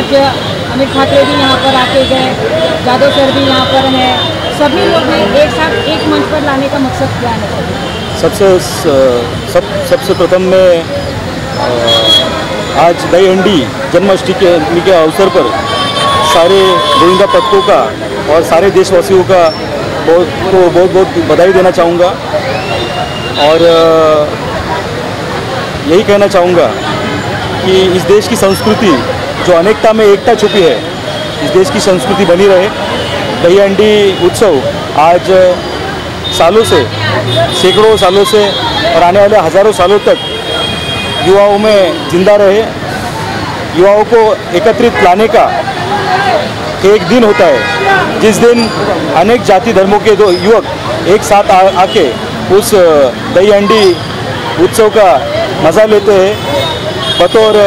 आज अमित ठाकरे भी यहाँ पर आके गए, जादव सर भी यहाँ पर हैं, सभी लोग हैं एक साथ एक मंच पर लाने का मकसद क्या है? सबसे प्रथम मैं आज दही हंडी जन्माष्टमी के अवसर पर सारे गोविंदा पथकों का और सारे देशवासियों का बहुत बधाई देना चाहूँगा और यही कहना चाहूँगा कि इस देश की संस्कृति जो अनेकता में एकता छुपी है, इस देश की संस्कृति बनी रहे। दही हंडी उत्सव आज सालों से, सैकड़ों सालों से और आने वाले हज़ारों सालों तक युवाओं में जिंदा रहे। युवाओं को एकत्रित लाने का एक दिन होता है जिस दिन अनेक जाति धर्मों के दो युवक एक साथ आके उस दही हंडी उत्सव का मज़ा लेते हैं। बतौर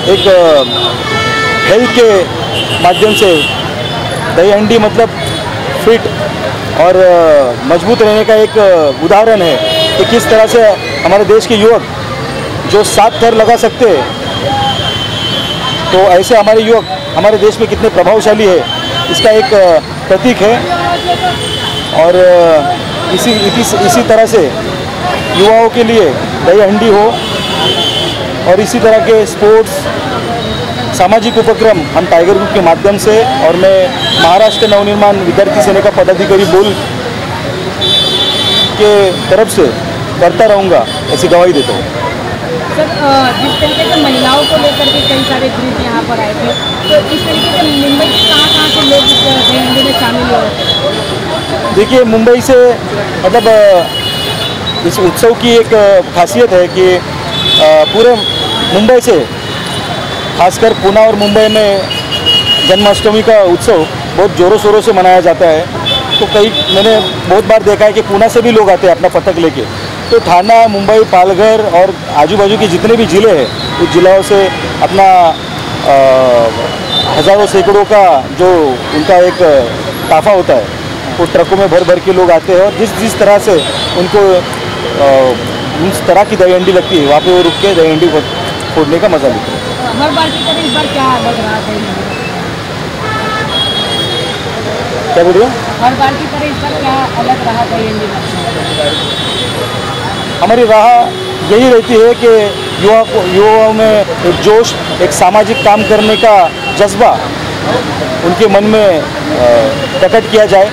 एक हेल्थ के माध्यम से दही हंडी मतलब फिट और मजबूत रहने का एक उदाहरण है कि किस तरह से हमारे देश के युवक जो 7 थर लगा सकते हैं, तो ऐसे हमारे युवक हमारे देश में कितने प्रभावशाली है इसका एक प्रतीक है। और इसी तरह से युवाओं के लिए दही हंडी हो और इसी तरह के स्पोर्ट्स सामाजिक उपक्रम हम टाइगर ग्रुप के माध्यम से और मैं महाराष्ट्र नवनिर्माण विद्यार्थी सेना का पदाधिकारी बोल के तरफ से करता रहूँगा, ऐसी गवाही देता हूँ। सर, जिस तरीके से महिलाओं को लेकर के कई सारे ग्रुप यहाँ पर आए थे, तो इस तरीके से मुंबई से कहाँ से लोग इस दही हंडी में शामिल हुए? देखिए, मुंबई से मतलब इस उत्सव की एक खासियत है कि पूरे मुंबई से, खासकर पुणे और मुंबई में जन्माष्टमी का उत्सव बहुत ज़ोरों शोरों से मनाया जाता है। तो मैंने बहुत बार देखा है कि पुणे से भी लोग आते हैं अपना पतंग लेके। तो ठाणा, मुंबई, पालघर और आजू बाजू के जितने भी ज़िले हैं उस जिलों से अपना हज़ारों सैकड़ों का जो उनका एक ताफ़ा होता है वो ट्रकों में भर भर के लोग आते हैं और जिस तरह से उनको उस तरह की दही हंडी लगती है वहाँ पे वो रुक के दही हंडी फोड़ने का मज़ा लेते हैं। हर बार की तरह इस बार क्या लग रहा है? क्या बोल रहे हो? हर बार की तरह इस बार क्या अलग रहा दही हंडी में? हमारी राह यही रहती है कि युवाओं में एक जोश, एक सामाजिक काम करने का जज्बा उनके मन में प्रकट किया जाए।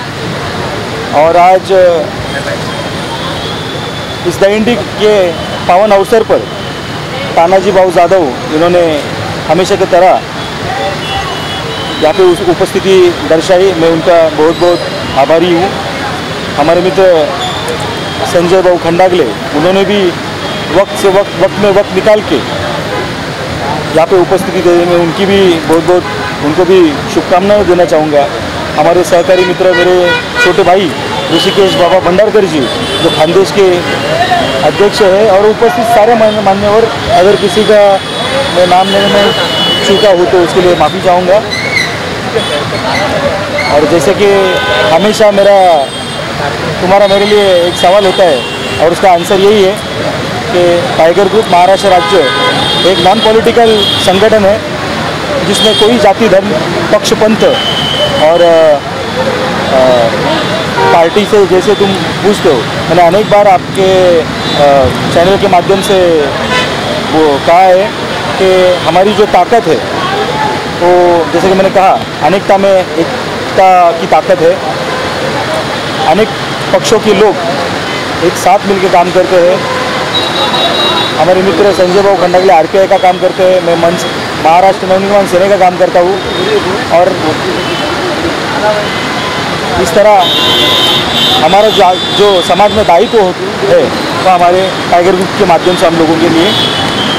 और आज इस दही हंडी के पावन अवसर पर तानाजी भाऊ जाधव इन्होंने हमेशा की तरह यहाँ पे उपस्थिति दर्शाई। मैं उनका बहुत बहुत आभारी हूँ। हमारे मित्र संजय भाऊ खंडागले, उन्होंने भी वक्त में वक्त निकाल के यहाँ पे उपस्थिति देने में उनकी भी बहुत उनको भी शुभकामनाएं देना चाहूँगा। हमारे सहकारी मित्र मेरे छोटे भाई ऋषिकेश बाबा भंडारकर जी जो खानदेश के अध्यक्ष है और उपस्थित सारे मान्यवर, अगर किसी का मैं नाम लेने में चूका हूँ तो उसके लिए माफ़ी चाहूँगा। और जैसे कि हमेशा तुम्हारा मेरे लिए एक सवाल होता है और उसका आंसर यही है कि टाइगर ग्रुप महाराष्ट्र राज्य एक नॉन पॉलिटिकल संगठन है जिसमें कोई जाति, धर्म, पक्ष, पंथ और पार्टी से जैसे तुम पूछते हो, मैंने अनेक बार आपके चैनल के माध्यम से वो कहा है कि हमारी जो ताकत है वो जैसे कि मैंने कहा अनेकता में एकता की ताकत है। अनेक पक्षों के लोग एक साथ मिलकर काम करते हैं। हमारे मित्र संजय भाऊ खंडागले आरपीआई का काम करते हैं, मैं मंच महाराष्ट्र नवनिर्माण सेना का काम करता हूँ। और इस तरह हमारा जो समाज में दायित्व है वो हमारे टाइगर ग्रुप के माध्यम से हम लोगों के लिए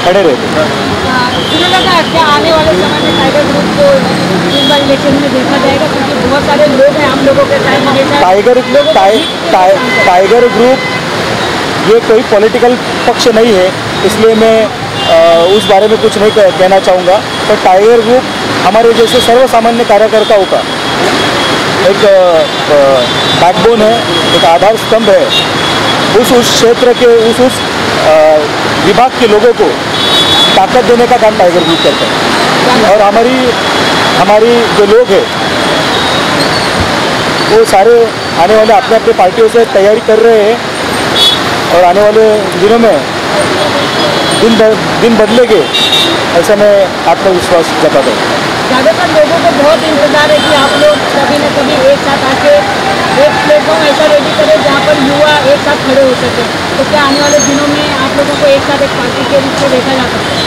खड़े रहते हैं। क्या आने वाले समय में टाइगर ग्रुप को इस बार इलेक्शन में देखा जाएगा? क्योंकि बहुत सारे लोग हैं हम लोगों के साथ। टाइगर ग्रुप ये कोई पॉलिटिकल पक्ष नहीं है, इसलिए मैं उस बारे में कुछ नहीं कहना चाहूँगा। पर टाइगर ग्रुप हमारे जैसे सर्वसामान्य कार्यकर्ताओं का एक बैकबोन है, एक आधार स्तंभ है। उस क्षेत्र के उस विभाग के लोगों को ताकत देने का काम टाइगर ग्रुप करता है। और हमारी जो लोग हैं वो सारे आने वाले अपने अपने पार्टियों से तैयारी कर रहे हैं और आने वाले दिनों में दिन बदलेंगे, ऐसा मैं आत्मविश्वास जताता हूँ। ज़्यादातर लोगों को बहुत इंतजार है कि आप लोग कभी न कभी एक साथ आके एक प्लेटफॉर्म ऐसा रेडी करें जहाँ पर युवा एक साथ खड़े हो सके। तो क्या आने वाले दिनों में आप लोगों को एक साथ एक पार्टी के रूप में देखा जा सकता है?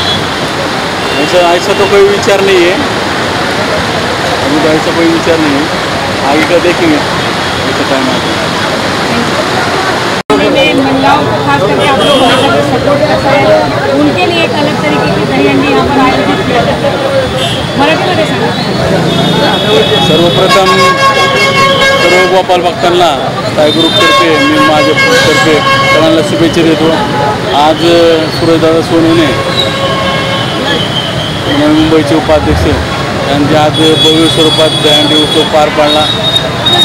ऐसा तो कोई विचार नहीं है, अभी तो ऐसा कोई विचार नहीं है, आगे का देखेंगे ऐसा टाइम आता है। महिलाओं को खास करके आप लोग हमेशा से सपोर्ट करते हैं, उनके लिए एक अलग तरीके की दहीहंडी यहाँ पर आयोजित किया जाता है। मराठीमध्ये सांगा। सर्वप्रथम सर्व गोपाल भक्तांना टायगर ग्रुपतर्फे मी माझ्यातर्फे सगळ्यांना शुभेच्छा देतो। आज सूरजदादा सोनवणे नवी मुंबईचे उपाध्यक्ष यांचे आज भव्य स्वरूपात दहीहंडी उत्सव पार पाडला।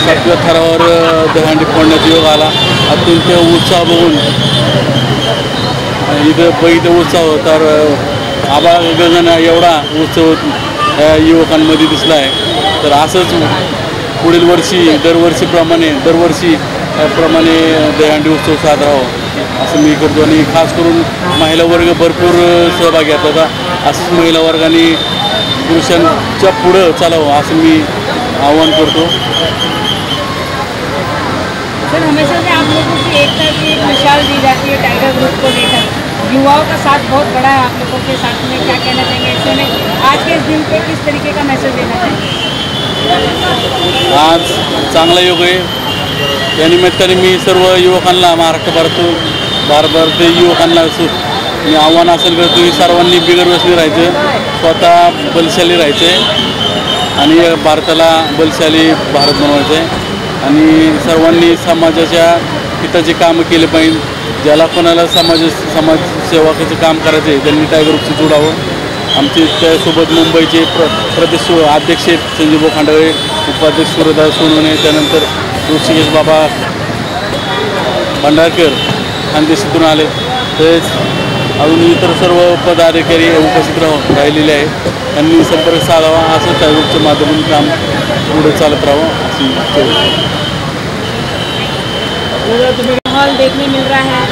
7व्या थरावर दहीहंडी फोडण्याचा योग आला। अत्यंत उत्साह बघून इथं उत्साह तर आबाळ गगन एवढा उत्सव युवकांमध्ये दिसला आहे। तर असंच पुढील वर्षी दरवर्षीप्रमाणे दहीहंडी उत्सव साजरा व्हावा असं मी करतो। आणि खास करून महिला वर्ग भरपूर सहभागी आहेत आता, असंच महिला वर्गाने पुरुषांच्या पुढं चालावं असं मी आवाहन करतो। सर, हमेशा से आप लोगों की एकता की एक मिसाल दी जाती है टाइगर ग्रुप को लेकर। युवाओं का साथ बहुत बड़ा है आप लोगों के साथ में, क्या कहना चाहेंगे ऐसे में आज के इस दिन पे किस तरीके का मैसेज देना चाहेंगे? आज चांगला योग आहे, या निमित्ताने मी सर्व युवकांना भारत युवकांना मी आव्हान असेल करतो की सर्वांनी बिगरव्यसनी राहायचं, स्वतः बलशाली राहायचं आणि भारताला बलशाली भारत बनवायचं आहे। आणि सर्वांनी समाजाच्या हिताचे कामं केले पाहिजे। ज्याला कोणाला समाजसेवाचं काम करायचं आहे त्यांनी टायगर ग्रुपशी जोडावं। आमचे त्यासोबत मुंबईचे प्रदेश अध्यक्ष संजय भाऊ खांडवे, उपाध्यक्ष सूरजदादा सोनवणे, त्यानंतर ऋषिकेश बाबा भंडारकर खानदेशातून आले, तसेच अजून इतर सर्व पदाधिकारी उपस्थित राहिलेले आहेत। त्यांनी संपर्क साधावा, असं टायगर ग्रुपच्या माध्यमातून काम पुढे चालत राहावं अशी माहौल देखने मिल रहा है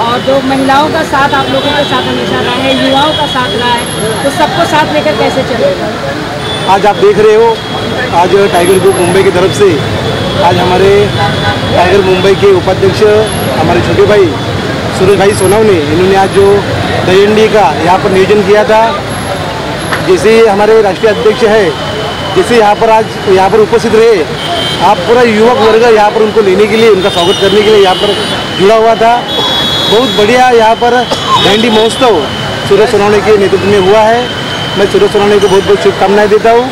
और जो महिलाओं का साथ आप लोगों के साथ हमेशा रहा है, युवाओं का साथ रहा है, तो सबको साथ लेकर कैसे चलेगा? आज आप देख रहे हो, आज टाइगर ग्रुप मुंबई की तरफ से आज हमारे टाइगर मुंबई के उपाध्यक्ष हमारे छोटे भाई सूरज भाई सोनवणे, इन्होंने आज जो दहीहंडी का यहाँ पर नियोजन किया था, जैसे हमारे राष्ट्रीय अध्यक्ष है, जैसे यहाँ पर उपस्थित रहे, आप पूरा युवक वर्ग यहाँ पर उनको लेने के लिए, उनका स्वागत करने के लिए यहाँ पर जुड़ा हुआ था। बहुत बढ़िया यहाँ पर दहीहंडी महोत्सव सूरज सोनवणे के नेतृत्व में हुआ है। मैं सूरज सोनवणे को बहुत बहुत शुभकामनाएं देता हूँ।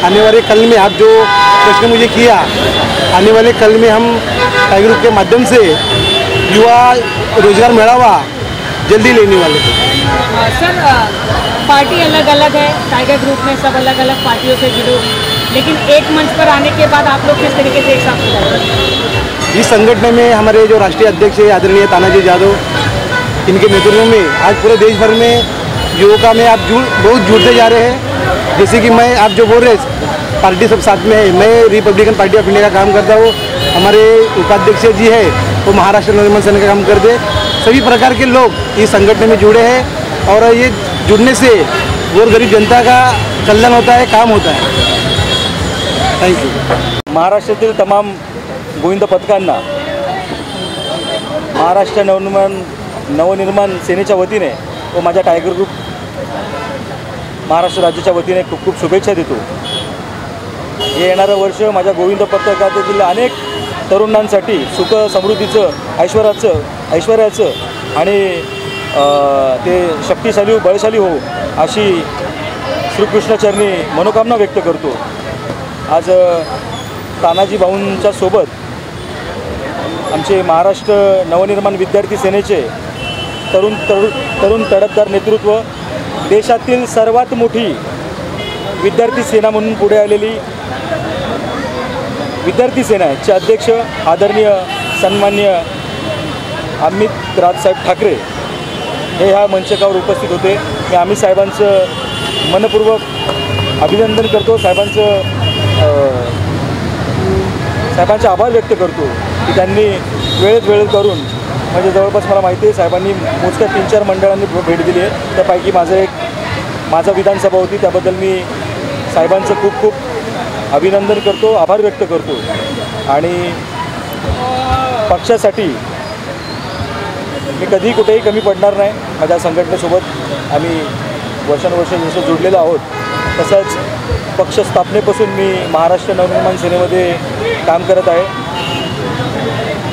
आने वाले कल में आप जो प्रश्न मुझे किया, आने वाले कल में हम टाइगर ग्रुप के माध्यम से युवा रोजगार मेळावा जल्दी लेने वाले हैं। सर, पार्टी अलग अलग है, टाइगर ग्रुप में सब अलग अलग पार्टियों से जुड़े हुए, लेकिन एक मंच पर आने के बाद आप लोग किस तरीके से एक साथ हो जाते हैं? इस संगठन में हमारे जो राष्ट्रीय अध्यक्ष है आदरणीय तानाजी जादव, इनके नेतृत्व में आज पूरे देश भर में युवका में आप बहुत जुड़ते जा रहे हैं। जैसे कि मैं आप जो बोल रहे पार्टी सब साथ में है, मैं रिपब्लिकन पार्टी ऑफ इंडिया का काम करता हूँ, हमारे उपाध्यक्ष जी है वो महाराष्ट्र नवनिर्माण सेना का काम करते। सभी प्रकार के लोग इस संगठन में जुड़े हैं और ये जुड़ने से और गरीब जनता का कल्याण होता है, काम होता है। Thank you. महाराष्ट्रातील तमाम गोविंद पथकांना महाराष्ट्र नवनिर्माण सेनेच्या वतीने व माझ्या टायगर ग्रुप महाराष्ट्र राज्याच्या वतीने खूप खूप शुभेच्छा देतो। हे येणारं वर्ष माझ्या गोविंद पथकातील अनेक तरुणांसाठी सुख समृद्धीचं ऐश्वर्याचं आणि ते शक्तिशाली बळशाली हो अशी श्रीकृष्णचरणी मनोकामना व्यक्त करतो। आज तानाजी भाऊंच्या सोबत आमचे महाराष्ट्र नवनिर्माण विद्यार्थी सेनेचे तरुण तडफदार नेतृत्व, देशातील सर्वात मोठी विद्यार्थी सेना म्हणून पुढे आलेली विद्यार्थी सेनाचे अध्यक्ष आदरणीय सन्माननीय अमित राजसाहेब ठाकरे हे ह्या मंचकावर उपस्थित होते. मी अमित साहेबांचं मनपूर्वक अभिनंदन करतो. साहेबांचे आभार व्यक्त करतो की त्यांनी वेळेत करून, म्हणजे जवळपास मला माहिती आहे साहेबांनी मोजक्या 3-4 मंडळांनी भेट दिली आहे. त्यापैकी माझा विधानसभा होती. त्याबद्दल मी साहेबांचं खूप अभिनंदन करतो, आभार व्यक्त करतो. आणि पक्षासाठी मी कधीही कुठेही कमी पडणार नाही. माझ्या संघटनेसोबत आम्ही वर्षानुवर्ष जसं जोडलेलो आहोत, तसंच पक्ष स्थापनेपासून मी महाराष्ट्र नवनिर्माण सेनेमध्ये काम करत आहे.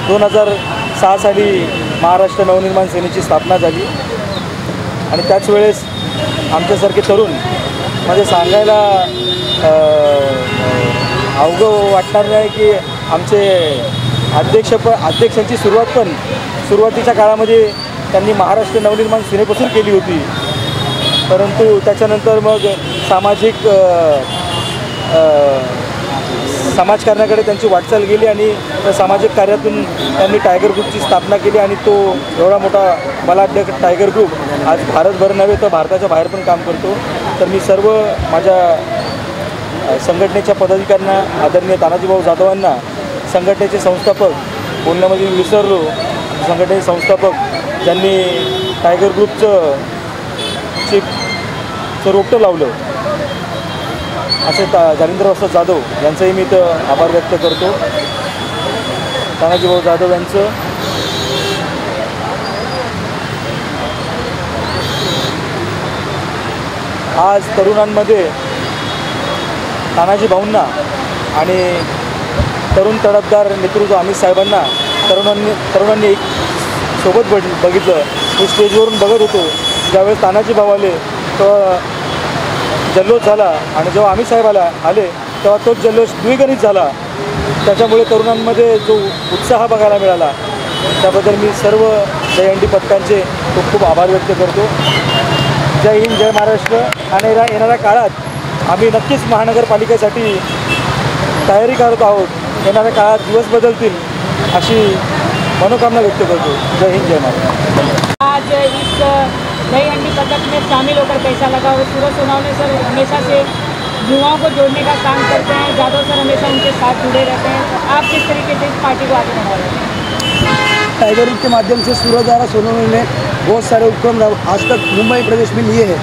2006 साली महाराष्ट्र नवनिर्माण सेनेची स्थापना झाली आणि त्याच वेळेस आमच्यासारखे तरुण, म्हणजे सांगायला अवघं वाटणार नाही की आमचे अध्यक्षांची सुरुवातीच्या काळामध्ये त्यांनी महाराष्ट्र नवनिर्माण सेनेपासून केली होती. परंतु त्याच्यानंतर मग समाजकारणाकडे त्यांची वाटचाल गेली आणि सामाजिक कार्यातून त्यांनी टायगर ग्रुपची स्थापना केली आणि तो एवढा मोठा बलाढ्य टायगर ग्रुप आज भारतभर नव्हे तर भारताच्या बाहेर पण काम करतो. तर मी सर्व माझ्या संघटनेच्या पदाधिकाऱ्यांना, आदरणीय तानाजीभाऊ जाधवांना, संघटनेचे संस्थापक, बोलण्यामध्ये विसरलो, संघटनेचे संस्थापक ज्यांनी टायगर ग्रुपचं रोपटं लावलं, असे जालिंदर वस्ताद जाधव यांचंही मी इथं आभार व्यक्त करतो. तानाजीभाऊ जाधव यांचं आज तरुणांमध्ये तानाजीभाऊंना आणि तरुण तडफदार नेतृत्व अमित साहेबांना तरुणांनी एक सोबत बघितलं. मी स्टेजवरून बघत होतो. ज्यावेळेस तानाजीभाऊ आले तेव्हा जल्लोष झाला आणि जेव्हा अमित साहेब आले तेव्हा तोच जल्लोष द्विगुणित झाला. त्याच्यामुळे तरुणांमध्ये जो उत्साह बघायला मिळाला, त्याबद्दल मी सर्व दहीहंडी पथकांचे खूप आभार व्यक्त करतो. जय हिंद, जय महाराष्ट्र. आणि येणाऱ्या काळात आम्ही नक्कीच महानगरपालिकेसाठी तयारी करत आहोत. येणाऱ्या काळात दिवस बदलतील अशी मनोकामना व्यक्त करतो. जय हिंद, जय महाराष्ट्र. आज इस दहीहंडी पथक में शामिल होकर कैसा लगा? और सूरज सोनवने सर हमेशा से युवाओं को जोड़ने का काम करते हैं, जाधव सर हमेशा उनके साथ जुड़े रहते हैं. तो आप किस तरीके से इस पार्टी को आगे बढ़ा रहे हैं? टाइगर ग्रुप के माध्यम से सूरज सोनवने ने बहुत सारे उपक्रम आज तक मुंबई प्रदेश में लिए हैं.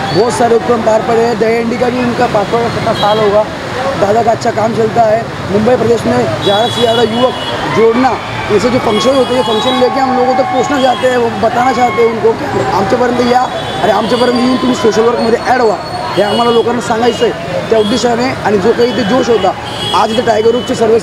बहुत सारे उपक्रम पार पड़े हैं. दहीहंडी का भी उनका 5वां साल होगा. दादा का अच्छा काम चलता है. मुंबई प्रदेश में ज़्यादा से ज़्यादा युवक जोड़ना, ऐसे जो फंक्शन होते हैं, फंक्शन लेके हम लोगों तक पोचना चाहते हैं, वो बताना चाहते हैं उनको की आमच्यापर्यंत या आणि आमच्यापर्यंत येऊन तुम्ही सोशल वर्कमध्ये ॲड व्हा, हे आम्हाला लोकांना सांगायचं आहे. त्या उद्देशाने आणि जो काही ते जोश होता, आज इथे टायगर ग्रुपचे सर्व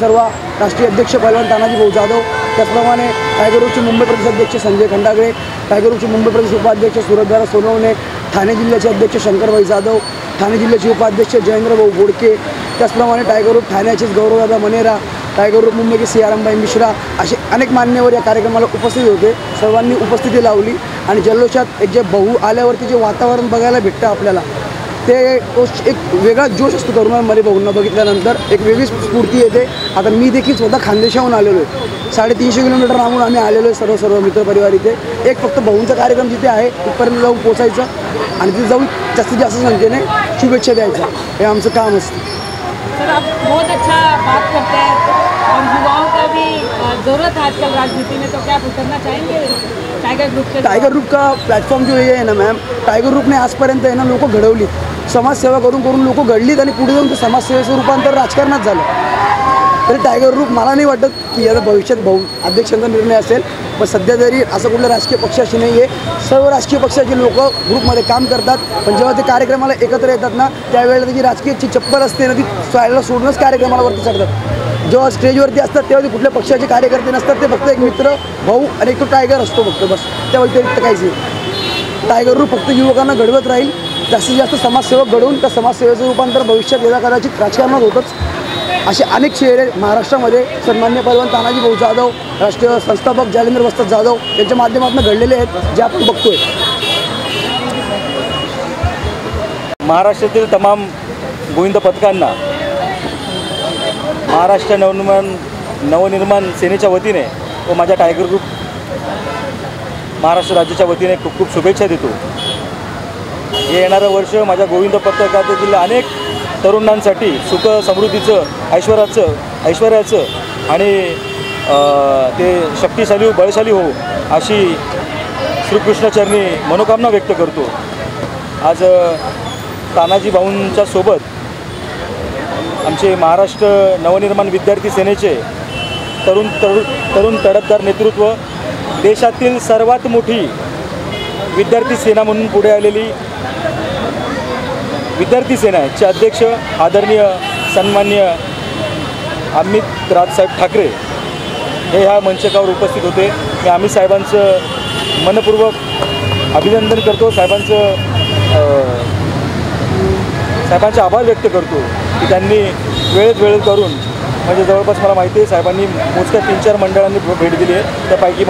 राष्ट्रीय अध्यक्ष पहलवान तानाजीभाऊ जाधव, त्याचप्रमाणे टायगर ग्रुपचे मुंबई प्रदेश अध्यक्ष संजय खंडागळे, टायगर ग्रुपचे मुंबई प्रदेश उपाध्यक्ष सूरजदादा सोनवणे, ठाणे जिल्ह्याचे अध्यक्ष शंकरभाई जाधव, ठाणे जिल्ह्याचे उपाध्यक्ष जयेंद्रभाऊ बोडके, त्याचप्रमाणे टायगर ग्रुप ठाण्याचेच गौरवदादा मनेरा, टायगर ग्रुप मुंबईचे सियारामबाई मिश्रा, असे अनेक मान्यवर या कार्यक्रमाला उपस्थित होते. सर्वांनी उपस्थिती लावली आणि जल्लोषात एक जे बहु आल्यावरती जे वातावरण बघायला भेटतं आपल्याला, ते एक वेगळा जोश असतो तरुणांमध्ये. बहुंना बघितल्यानंतर एक वेगळी स्फूर्ती येते. आता मी देखील स्वतः खानदेशाहून आलेलो आहे. 350 किलोमीटर लांबून आम्ही आलेलो आहे सर्व मित्रपरिवार इथे. एक फक्त बहुंचा कार्यक्रम जिथे आहे तिथपर्यंत जाऊन पोचायचं आणि तिथे जाऊन जास्तीत जास्त संख्येने शुभेच्छा द्यायचा, हे आमचं काम असतं. सर, आप बहुत अच्छा बात करते हैं और युवाओं का भी ज़रूरत है आजकल राजनीति में, तो क्या आप उतरना चाहेंगे टाइगर ग्रुप से? टाइगर ग्रुप का प्लॅटफॉर्म जो ये है ना मॅम, टायगर ग्रुपने आजपर्यंत आहे ना लोक घडवली, समाजसेवा करून लोक घडलीत आणि पुढे जाऊन ते समाजसेवेचं रूपांतर राजकारणात झालं. तरी टायगर ग्रुप मला नाही वाटत की याचा भविष्यात अध्यक्षांचा निर्णय असेल, पण सध्या तरी असं कुठल्या राजकीय पक्षाशी नाही आहे. सर्व राजकीय पक्षाचे लोक ग्रुपमध्ये काम करतात, पण जेव्हा ते कार्यक्रमाला एकत्र येतात ना, त्यावेळेला त्याची राजकीयची चप्पल असते ना, ती स्वायला सोडूनच कार्यक्रमाला वरती चढतात. जेव्हा स्टेजवरती असतात तेव्हा ते कुठल्या पक्षाचे कार्यकर्ते नसतात, ते फक्त एक मित्र, भाऊ आणि एक तो टायगर असतो फक्त, बस. त्या व्यतिरिक्त काहीच नाही. टायगर ग्रुप फक्त युवकांना घडवत राहील, जास्तीत जास्त समाजसेवक घडवून त्या समाजसेवेचं रूपांतर भविष्यात यदा कदाचित राजकारणात होतंच. असे अनेक चेहरे महाराष्ट्रामध्ये सन्मान्य पहलवान तानाजीभाऊ जाधव, राष्ट्रीय संस्थापक जालिंदर वस्ताद जाधव यांच्या माध्यमातून घडलेले आहेत, जे आपण बघतोय. महाराष्ट्रातील तमाम गोविंद पथकांना महाराष्ट्र नवनिर्माण सेनेच्या वतीने व माझ्या टायगर ग्रुप महाराष्ट्र राज्याच्या वतीने खूप खूप शुभेच्छा देतो. हे येणारं वर्ष माझ्या गोविंद पत्रकारितेतील अनेक तरुणांसाठी सुख समृद्धीचं ऐश्वर्याचं आणि ते शक्तिशाली बळशाली हो अशी श्रीकृष्णचरणी मनोकामना व्यक्त करतो. आज तानाजी भाऊंच्या सोबत आमचे महाराष्ट्र नवनिर्माण विद्यार्थी सेनेचे तरुण तडफदार नेतृत्व, देशातील सर्वात मोठी विद्यार्थी सेना म्हणून पुढे आलेली विद्यार्थी सेनाचे अध्यक्ष आदरणीय सन्माननीय अमित राजसाहेब ठाकरे हे ह्या मंचकावर उपस्थित होते. मी अमित साहेबांचं मनपूर्वक अभिनंदन करतो. साहेबांचे आभार व्यक्त करतो की त्यांनी वेळेत करून, म्हणजे जवळपास मला माहिती आहे साहेबांनी मोजक्या 3-4 मंडळांनी भेट दिली आहे. त्यापैकी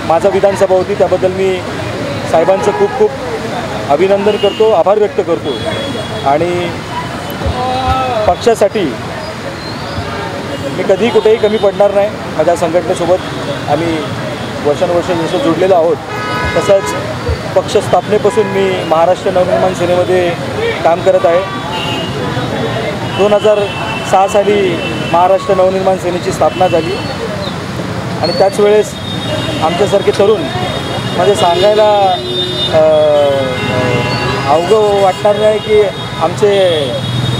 माझा विधानसभा होती, त्याबद्दल मी साहेबांचं खूप खूप अभिनंदन करतो, आभार व्यक्त करतो. आणि पक्षासाठी मी कधीही कुठेही कमी पडणार नाही. माझ्या संघटनेसोबत आम्ही वर्षानुवर्ष जसं जोडलेलो आहोत, तसंच पक्ष स्थापनेपासून मी महाराष्ट्र नवनिर्माण सेनेमध्ये काम करत आहे. 2006 साली महाराष्ट्र नवनिर्माण सेनेची स्थापना झाली आणि त्याच वेळेस आमच्यासारखे तरुण, म्हणजे सांगायला अवघं वाटणार नाही की आमचे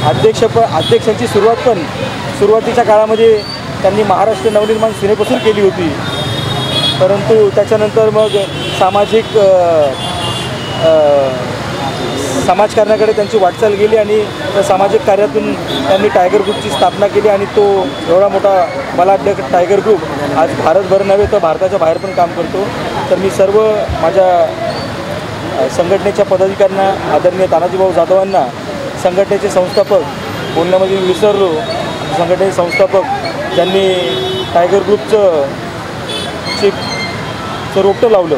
अध्यक्षांची सुरुवातीच्या काळामध्ये त्यांनी महाराष्ट्र नवनिर्माण सेनेपासून केली होती. परंतु त्याच्यानंतर मग समाजकारणाकडे त्यांची वाटचाल गेली आणि त्या सामाजिक कार्यातून त्यांनी टायगर ग्रुपची स्थापना केली आणि तो एवढा मोठा बलाढ्य टायगर ग्रुप आज भारतभर नव्हे तर भारताच्या बाहेर पण काम करतो. तर मी सर्व माझ्या संघटनेच्या पदाधिकाऱ्यांना, आदरणीय तानाजीभाऊ जाधवांना, संघटनेचे संस्थापक, बोलण्यामध्ये विसरलो, संघटनेचे संस्थापक ज्यांनी टायगर ग्रुपचं रोपटं लावलं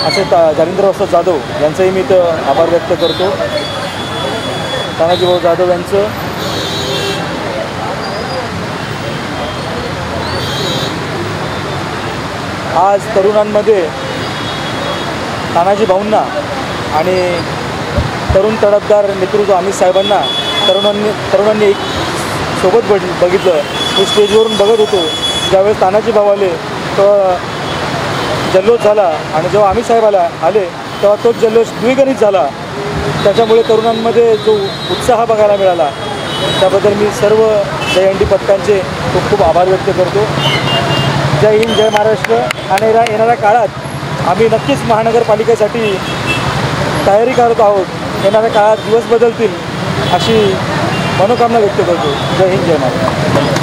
असे जालिंदर वस्ताद जाधव यांचंही मी इथं आभार व्यक्त करतो. तानाजीभाऊ जाधव यांचं आज तरुणांमध्ये तानाजी भाऊंना आणि तरुण तडफदार नेतृत्व अमित साहेबांना तरुणांनी एक सोबत बघितलं. मी स्टेजवरून बघत होतो, ज्यावेळेस तानाजी भाऊ आले तेव्हा जल्लोष झाला आणि जेव्हा अमित साहेब आले तेव्हा तोच जल्लोष द्विगुणित झाला. त्याच्यामुळे तरुणांमध्ये जो उत्साह बघायला मिळाला त्याबद्दल मी सर्व दहीहंडी पथकांचे खूप खूप आभार व्यक्त करतो. जय हिंद, जय महाराष्ट्र. आणि येणाऱ्या काळात आम्ही नक्कीच महानगरपालिकेसाठी तयारी करत आहोत. येणाऱ्या काळात दिवस बदलतील अशी मनोकामना व्यक्त करतो. जय हिंद, जय महाराष्ट्र.